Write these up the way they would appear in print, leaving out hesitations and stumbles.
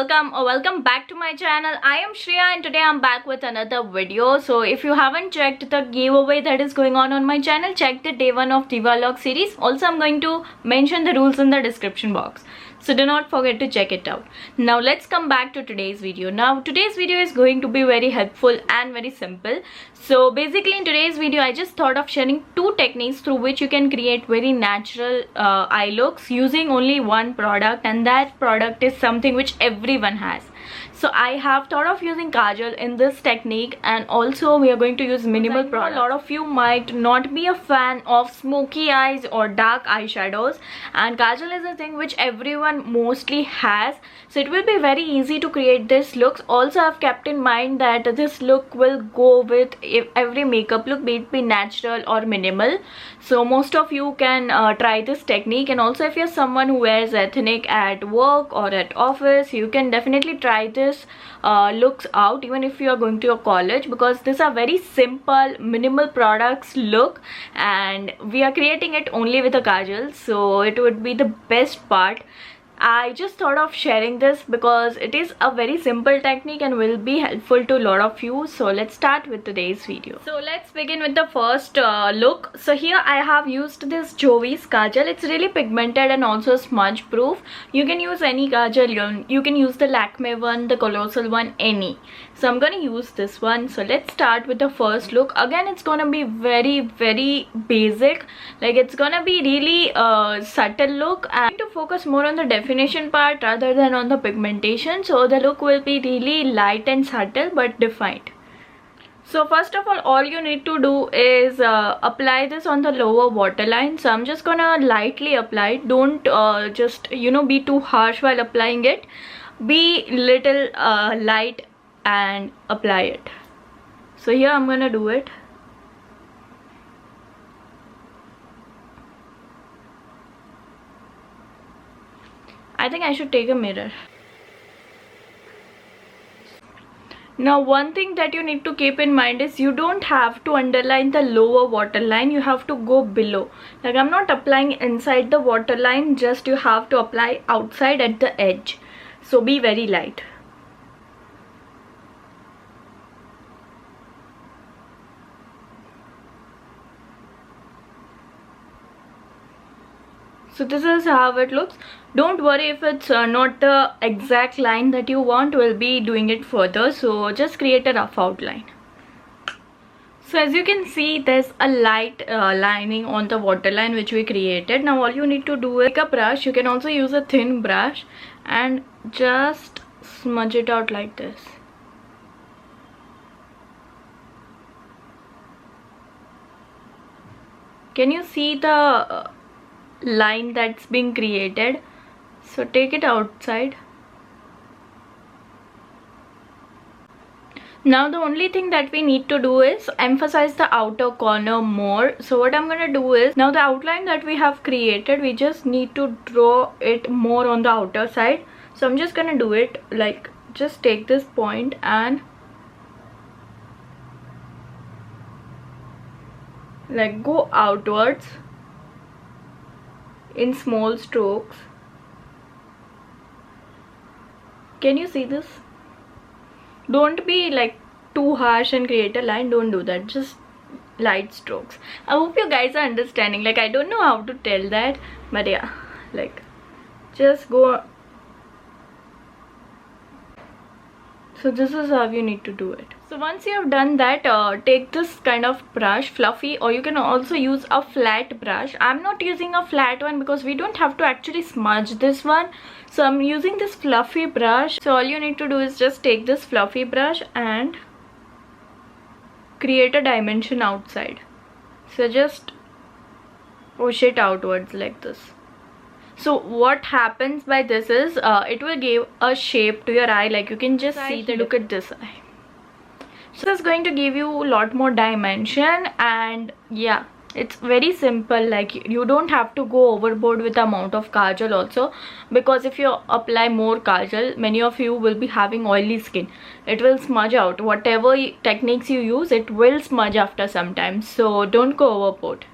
welcome or welcome back to my channel. I am Shreya and today I'm back with another video. So if you haven't checked the giveaway that is going on my channel, check the day 1 of Diwali series. Also I'm going to mention the rules in the description box, so do not forget to check it out. Now let's come back to today's video. Now today's video is going to be very helpful and very simple. So basically in today's video I just thought of sharing 2 techniques through which you can create very natural eye looks using only one product, and that product is something which everyone has. So I have thought of using kajal in this technique, and also we are going to use minimal product. A lot of you might not be a fan of smoky eyes or dark eyeshadows, and kajal is a thing which everyone mostly has, so it will be very easy to create this looks. Also I've kept in mind that this look will go with every makeup look, be it be natural or minimal. So most of you can try this technique, and also if you're someone who wears ethnic at work or at office, you can definitely try this looks out even if you are going to your college, because these are very simple minimal products look and we are creating it only with a kajal, so it would be the best part. I just thought of sharing this because it is a very simple technique and will be helpful to a lot of you. So let's start with today's video. So let's begin with the first look. So here I have used this Jovi's kajal. It's really pigmented and also smudge proof. You can use any kajal. You can use the Lakme one, the Colossal one, any. So I'm gonna use this one. So let's start with the first look. Again, it's gonna be very basic. Like it's gonna be really subtle look. I'm going to focus more on the definition part rather than on the pigmentation, so the look will be really light and subtle but defined. So first of all you need to do is apply this on the lower waterline. So I'm just gonna lightly apply. Don't just be too harsh while applying it. Be little light and apply it. So here I'm gonna do it. I think I should take a mirror. Now one thing that you need to keep in mind is you don't have to underline the lower waterline, you have to go below. Like I'm not applying inside the waterline, just you have to apply outside at the edge. So be very light. So this is how it looks. Don't worry if it's not the exact line that you want, we'll be doing it further. So just create a rough outline. So as you can see, there's a light lining on the waterline which we created. Now all you need to do is take a brush. You can also use a thin brush and just smudge it out like this. Can you see the line that's being created? So take it outside. Now the only thing that we need to do is emphasize the outer corner more. So what I'm gonna do is, now the outline that we have created, we just need to draw it more on the outer side. So I'm just gonna do it like, just take this point and like go outwards in small strokes. Can you see this? Don't be like too harsh and create a line. Don't do that. Just light strokes. I hope you guys are understanding. Like I don't know how to tell that, but yeah, like just go. So this is how you need to do it. So once you have done that, take this kind of brush, fluffy, or you can also use a flat brush. I'm not using a flat one because we don't have to actually smudge this one. So I'm using this fluffy brush. So all you need to do is just take this fluffy brush and create a dimension outside. So just push it outwards like this. So what happens by this is it will give a shape to your eye. Like you can just see that. Look at this eye. So this is going to give you a lot more dimension, and yeah, it's very simple. Like you don't have to go overboard with the amount of kajal also, because if you apply more kajal, many of you will be having oily skin. It will smudge out. Whatever techniques you use, it will smudge after some time. So don't go overboard.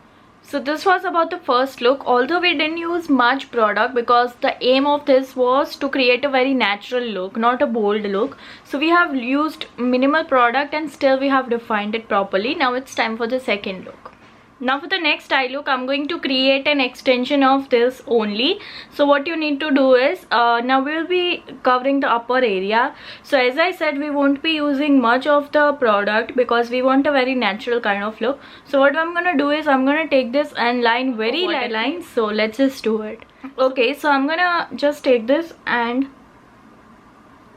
So this was about the first look, although we didn't use much product because the aim of this was to create a very natural look, not a bold look. So we have used minimal product and still we have defined it properly. Now it's time for the second look. Now for the next eye look, I'm going to create an extension of this only. So what you need to do is, now we'll be covering the upper area. So as I said, we won't be using much of the product because we want a very natural kind of look. So what I'm gonna do is, I'm gonna take this and line very light lines. So let's just do it. Okay, so I'm gonna just take this and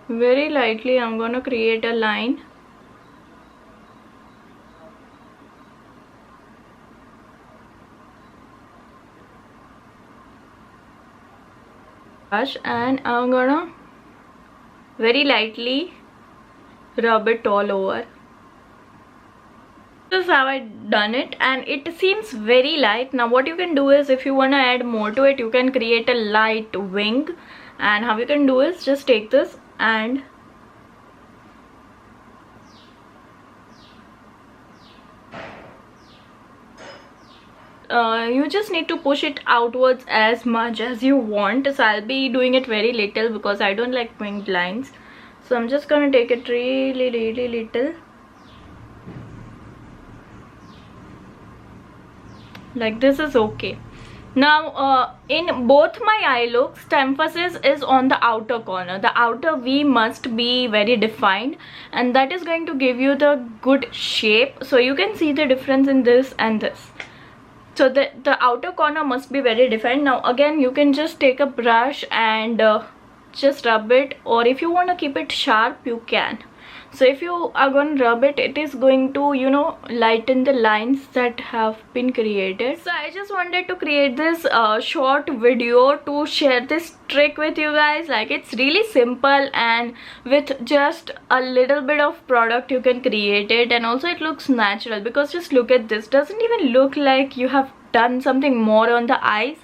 very lightly I'm gonna create a line. And I'm gonna very lightly rub it all over. This is how I done it, and it seems very light. Now what you can do is, if you want to add more to it, you can create a light wing. And how you can do is, just take this and you just need to push it outwards as much as you want. So I'll be doing it very little because I don't like winged lines. So I'm just gonna take it really little, like this is okay. Now in both my eye looks, the emphasis is on the outer corner. The outer V must be very defined, and that is going to give you the good shape. So you can see the difference in this and this. So the outer corner must be very defined. Now again, you can just take a brush and just rub it, or if you want to keep it sharp, you can. So if you are going to rub it, it is going to, you know, lighten the lines that have been created. So I just wanted to create this short video to share this trick with you guys. Like, it's really simple, and with just a little bit of product you can create it, and also it looks natural because just look at this. Doesn't even look like you have done something more on the eyes.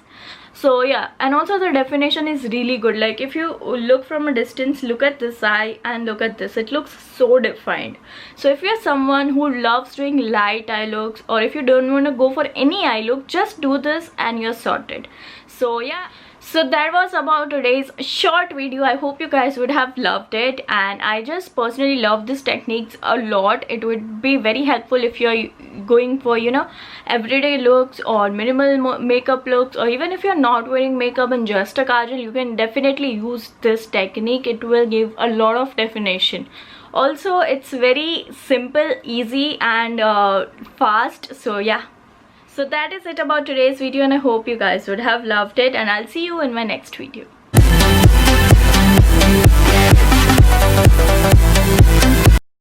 So yeah, and also the definition is really good. Like, if you look from a distance, look at this eye and look at this, it looks so defined. So if you're someone who loves doing light eye looks, or if you don't want to go for any eye look, just do this and you're sorted. So yeah, so that was about today's short video. I hope you guys would have loved it, and I just personally love this techniques a lot. It would be very helpful if you're going for, you know, everyday looks or minimal makeup looks, or even if you're not wearing makeup and just a kajal, you can definitely use this technique. It will give a lot of definition. Also, it's very simple, easy, and fast. So yeah, so that is it about today's video, and I hope you guys would have loved it, and I'll see you in my next video.